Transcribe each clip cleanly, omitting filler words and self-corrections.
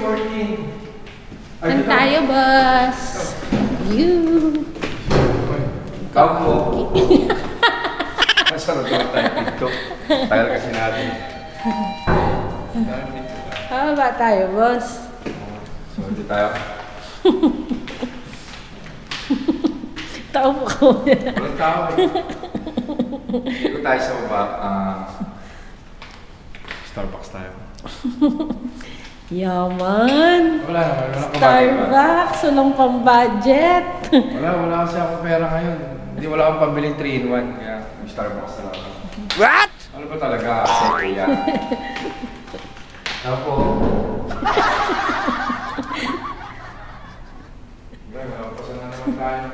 14. Saan tayo, boss? You. Kaupo. Masarap naman tayo dito. Tagal kasi natin. Ah, ba tayo, boss? So, hindi tayo. Tao po ko. Walang tao eh. Dito tayo sa baba. Starbucks tayo. Yaman. Wala naman. Starbucks, walang pang-budget. Wala kasi akong pera ngayon. Hindi wala akong pambiling 3-in-1. Kaya may Starbucks na lang. What? Ano ba talaga? Kuya. Ako. Malapasan na naman tayo.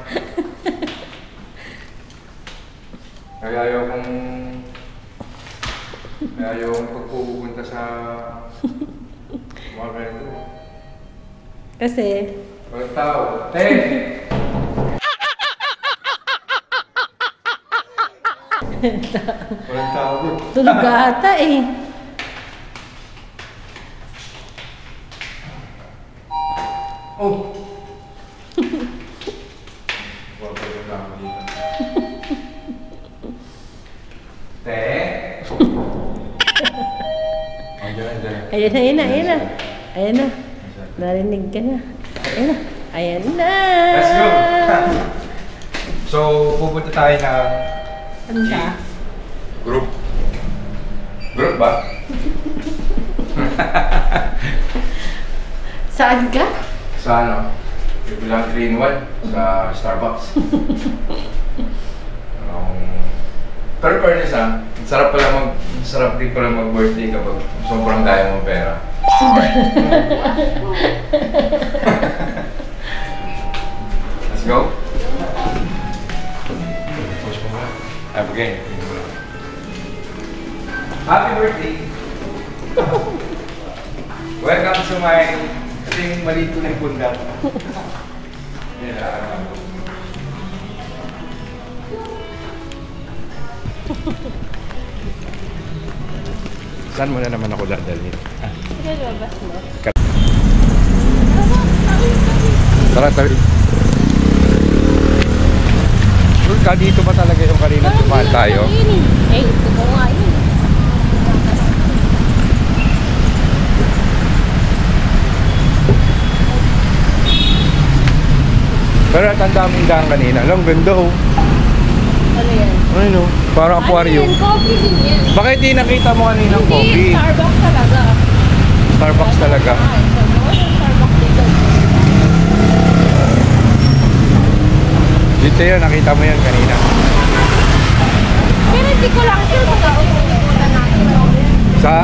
Kaya ayokong pagpupunta sa mga ganito. Kasi, Walang tao. Ten! Walang tao bro. tulog ka ata eh. Oh! Wala pa yung lang dito. Te? Ayan na. Ayan na. Narinig ka na. Ayan na. Let's go! So, pupunta tayo na Ano ka? group. Group ba? Saan ka? Sa ano? Bilang 3-in-1 sa Starbucks. Pero fairness sarap din pala mag-birthday kapag sobrang daya mo pera. Let's go. Push mo muna. Again. Happy birthday! Welcome to my kasing malito ng pundat. Saan mo na naman ako dadalhin? Sige, labas mo. Tara, tabi. Sure ka, dito ba talaga yung kanina tumahan tayo? Eh, ito ko nga yun. Pero natanda mo yung daan kanina. Alam, ganda oh. Ano yan? Ano? Parang aquarium. Ano yan? Coffee din yan. Bakit di nakita mo kanina ng Hindi, coffee? Starbucks talaga. Starbucks talaga. Ay, so, Starbucks dito. Dito yun, nakita mo yun kanina. Pero hindi ko lang sure kung nauuputan natin. Sa?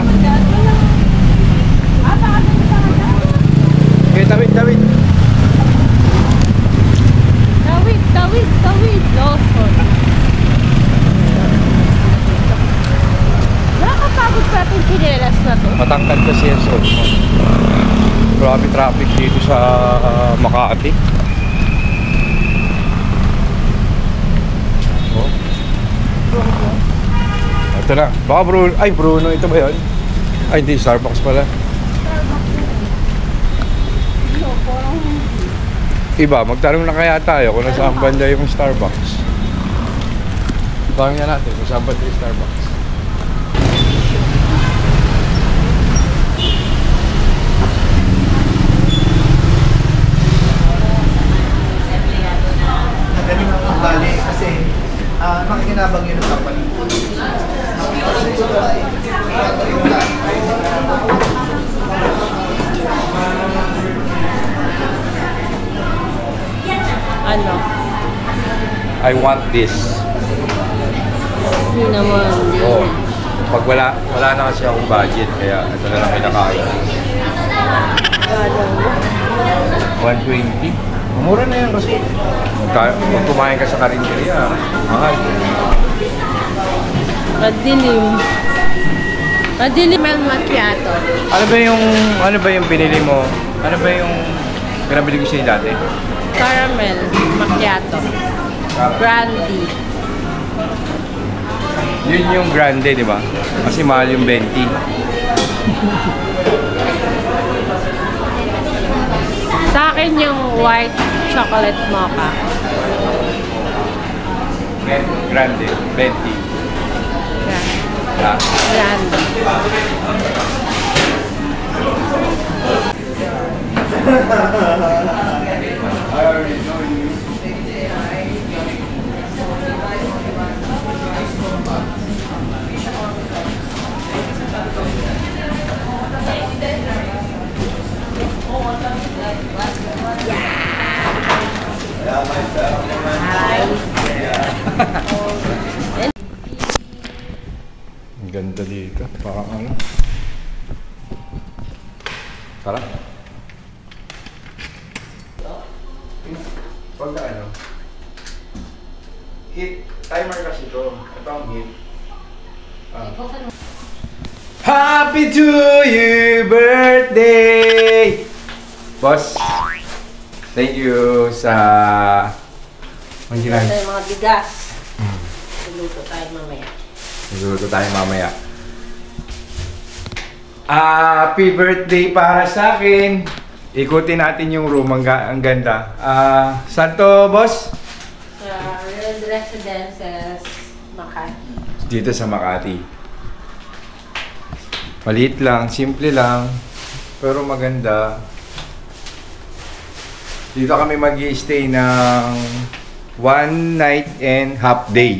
Ah, baka dito sa kanya. Okay, tawid. Tawid. Lawson. Nakakapagod pa itong chinelas na to. Matangkad kasi yung suot mo. Grabe traffic dito sa Makati. Oh. Ito na. Baka Bruno. Ay, Bruno. Ito ba yun? Ay, hindi. Starbucks pala. Iba, magtanong na kaya tayo kung nasaan banda yung Starbucks. Tanong nga natin kung saan banda yung Starbucks. Magaling ang ugali kasi makikinabang yun ang company. Ano? I want this. Hindi naman. Oh. Pag wala na kasi akong budget, kaya ito na lang kinakain. 120. Mura na yan kasi. Kung kumain ka sa karinderya, mahal. Madilim ang macchiato. Ano ba yung binili mo? Ano ba yung pinabili ko sa'yo dati? Caramel macchiato. Brandy. Yun yung grande, di ba? Kasi mahal yung 20. akin yung white chocolate mocha. Grande, 20. Yeah. Grande. Ang ganda dito. Parang ano. Tara. Pagka ano. Hit. Timer kasi ito. Ito ang hit. Happy to you birthday! Boss, thank you sa... Ang Ito ginagawa. yung mga bigas. Luto tayo mamaya. Nagluluto tayo mamaya. Happy birthday para sa akin. Ikutin natin yung room. Ang ganda. Saan to, boss? Red Residences, Makati. Dito sa Makati. Maliit lang, simple lang, pero maganda. Dito kami mag-i-stay ng 1 night and half day.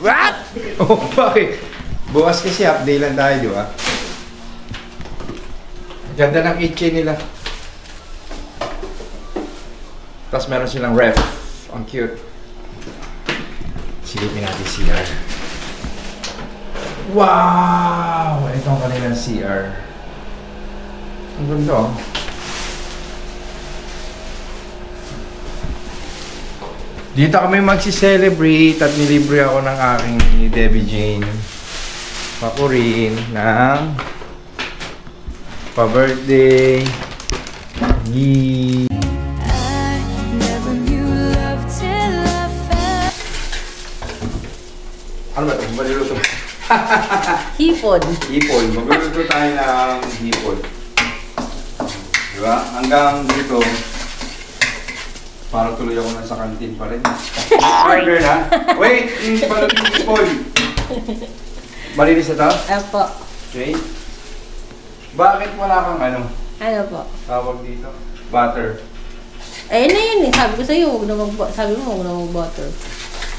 What? Oh, bakit? Bukas kasi half day lang tayo, di ba? Ganda ng kitchen nila. Tapos meron silang ref. Ang cute. Silipin natin CR. Wow! Ito ang kanilang CR. Ang ganda, oh. Dito kami magsi-celebrate at nilibre ako ng aking Debbie Jane Pakurin ng pa-birthday gift. Ano ba ito? Maluluto. Hipon. Hipon. Magluluto tayo ng hipon. Diba? Hanggang dito, para tuloy ako na sa kantin pa rin. Burger na? Wait! Hindi pa natin hipon. Malinis na to? Apo. Okay. Bakit wala kang ano? Ano po? Tawag dito? Butter. Ayun na yun eh. Sabi ko sa'yo, sabi mo, huwag na mag-butter.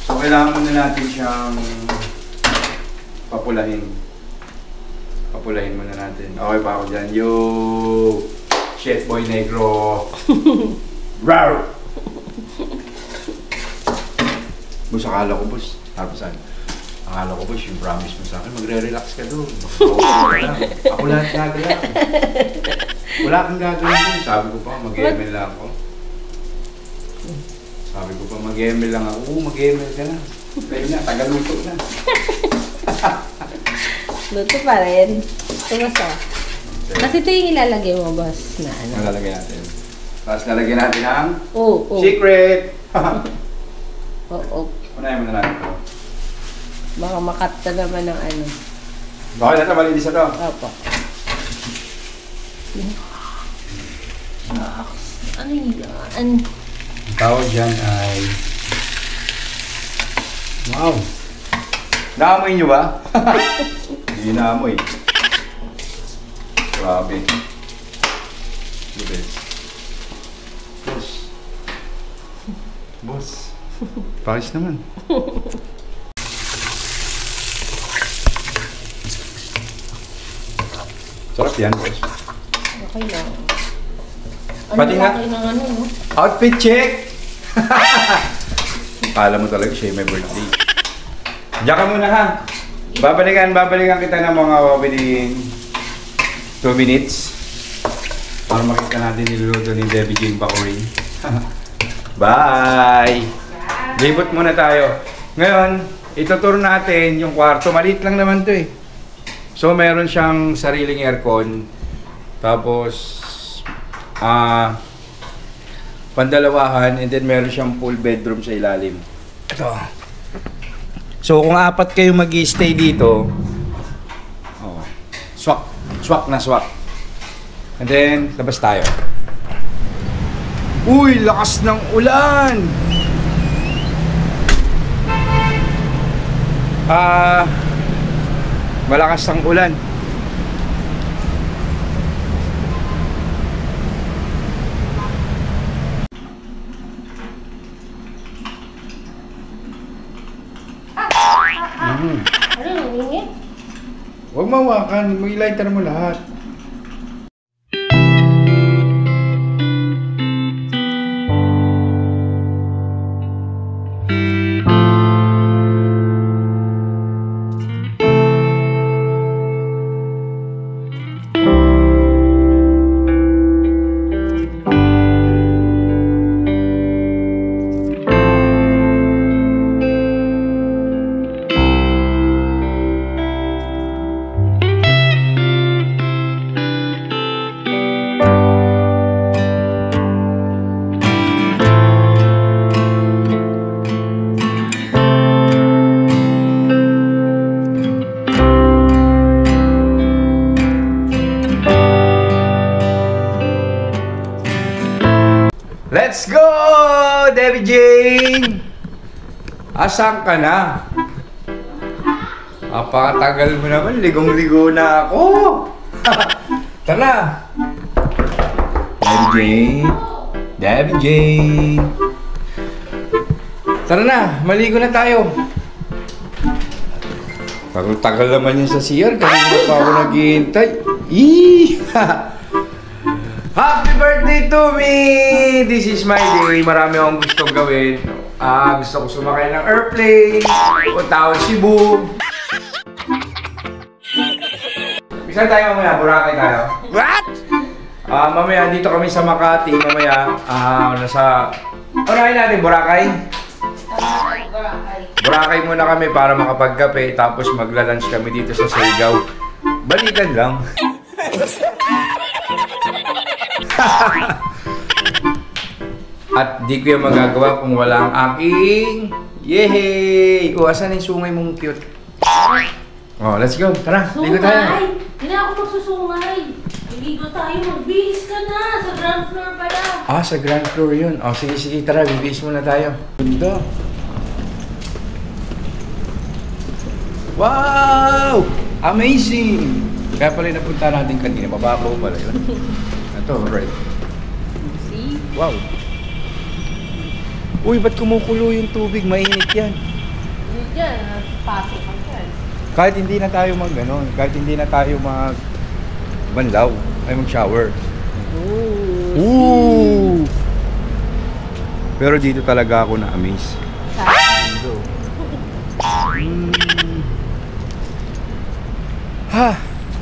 So, kailangan muna natin siyang papulahin. Papulahin muna natin. Okay pa ako dyan. Yo! Chef Boy Negro! Rawr! Boss, akala ko, boss. Tapos ano? Akala ko, boss, yung promise mo sa akin, magre-relax ka doon. Ako lahat gagawin. Wala kang gagawin doon. Sabi ko pa, mag-ML lang ako. Sabi ko pa, mag-ML lang ako. Oo, mag-ML ka na. Pwede na, tagaluto na. Luto pa rin. Ito basta. Kasi ito yung ilalagay mo, boss, na ano. Ang lalagay natin. Tapos lalagyan natin ang Oo. secret! Oo. Unahin muna natin ito. Baka makat na naman ng ano. Okay na ito, malinis na ito. Opo. Ano yan? Ang tawag dyan ay... Wow! Naamoy nyo ba? Hindi naamoy. Grabe. Lubes. Boss. Boss. Paris naman. Sarap yan, boss. Okay lang. Pati nga. Ano ng ano, no? Outfit check! Akala mo talaga siya may birthday. Diyan ka muna ha. Babalikan kita ng mga within 2 minutes. Para makita natin niluluto ni Debbie Jane Pakurin. Bye! Libot muna tayo. Ngayon, ituturo natin yung kwarto. Maliit lang naman to eh. So, meron siyang sariling aircon. Tapos, pandalawahan, and then meron siyang full bedroom sa ilalim. Ito. So, kung 4 kayo mag-i-stay dito, oh, swak na swak. And then, labas tayo. Uy, lakas ng ulan! Malakas ang ulan. Ano nangingi? Huwag mawakan, may lighter mo lahat. Let's go, Debbie Jane! Asan ka na? Apakatagal mo naman, ligong-ligo na ako. Tara! Debbie Jane! Debbie Jane! Tara na, maligo na tayo. Tagal naman yun sa CR, kanina pa ako naghihintay. Happy birthday to me! This is my day. Marami akong gustong gawin. Gusto ko sumakay ng airplane. Punta ako Cebu. Saan tayo mamaya? Boracay tayo? What? Mamaya dito kami sa Makati. Mamaya, unahin natin, Boracay. Boracay muna kami para makapagkape. Tapos magla-lunch kami dito sa Surigao. Balikan lang. At di ko yung magagawa kung wala ang aking yehey! Asan yung sungay mong cute? Oh, let's go. Tara, ligo tayo. Hindi na ako magsusungay. Ligo tayo, magbihis ka na. Sa ground floor pala. Sa ground floor yun. Sige, tara, bibihis muna tayo. Ganda. Wow! Amazing! Kaya pala yung napunta natin kanina, mababaw pala yun. Ito, right. See? Wow! Uy, ba't kumukulo yung tubig? Mainit yan. Hindi dyan, pasok ka dyan. Kahit hindi na tayo kahit hindi na tayo banlaw, ay mag-shower. Ooh! Pero dito talaga ako na-amaze.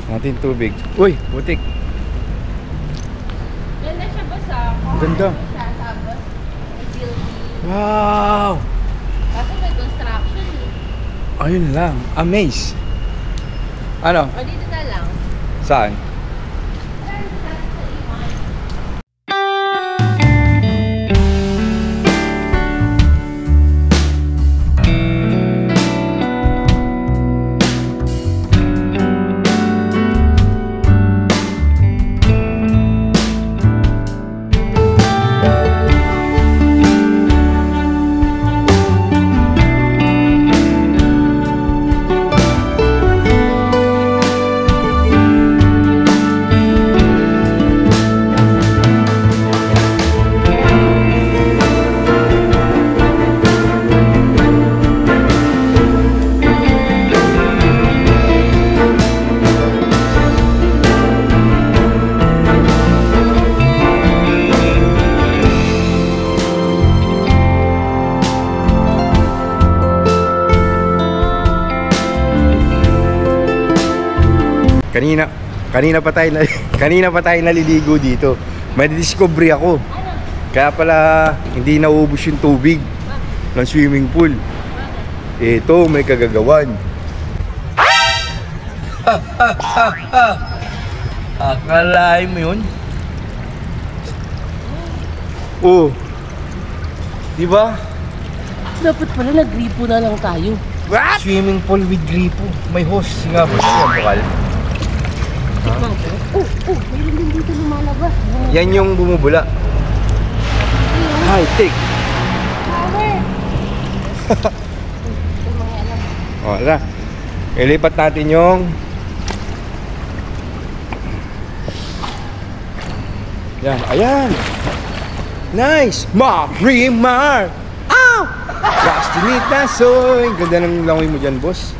Natin tubig. Uy, butik. Ganda siya basa. Ganda. Wow! Kasi may construction eh. Ayun lang. Amaze. Ano? O dito na lang. Saan? Kanina pa tayo naliligo dito. May discovery ako. Kaya pala hindi naubos yung tubig ng swimming pool. Ito, may kagagawan. Akalain mo yun? Oh. Di ba? Dapat pala nag-gripo na lang tayo. What? Swimming pool with gripo. May hose. Sige nga po siya. Bukal. Mayroon din dito lumalabas. Yan yung bumubula. High-tech. Power! Ito mga alam. O, tara. Ilipat natin yung yan, ayan. Nice! Marimar! Ow! Bastinita soy! Ganda ng langoy mo dyan, boss.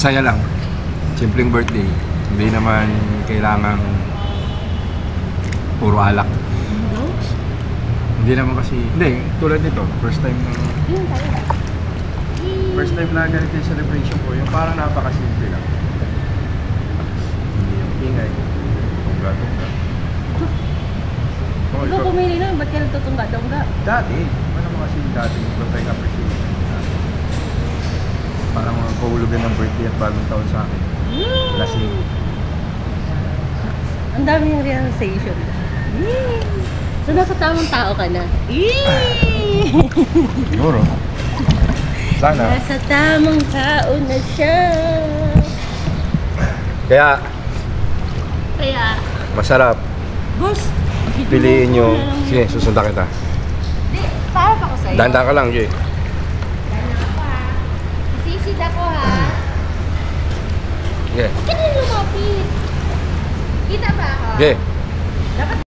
Saya lang. Simpleng birthday. Hindi naman kailangan puro alak. Hindi naman kasi, hindi, tulad nito, first time na ganito yung celebration ko, yung parang napakasimple lang. Hindi yung ingay, tungga-tungga. Ikaw pumili na, ba't ka nagtutungga-tungga? Dati, ano mo kasi dati, yung tayong appreciation. Parang kahulugan ng birthday at bagong taon sa akin. Lasing. Ang dami yung realization. So, nasa tamang tao ka na. Siguro. Sana. Nasa tamang tao na siya. Kaya, masarap. Boss, Piliin nyo. Sige, susundan kita. Di, para pa ko sa'yo. Dahan-dahan ka lang, Jay. Dahan ako ha. Sisid ako ha. Sige. Huwag ka na lumapit. Kita ba ako? Jay. Dapat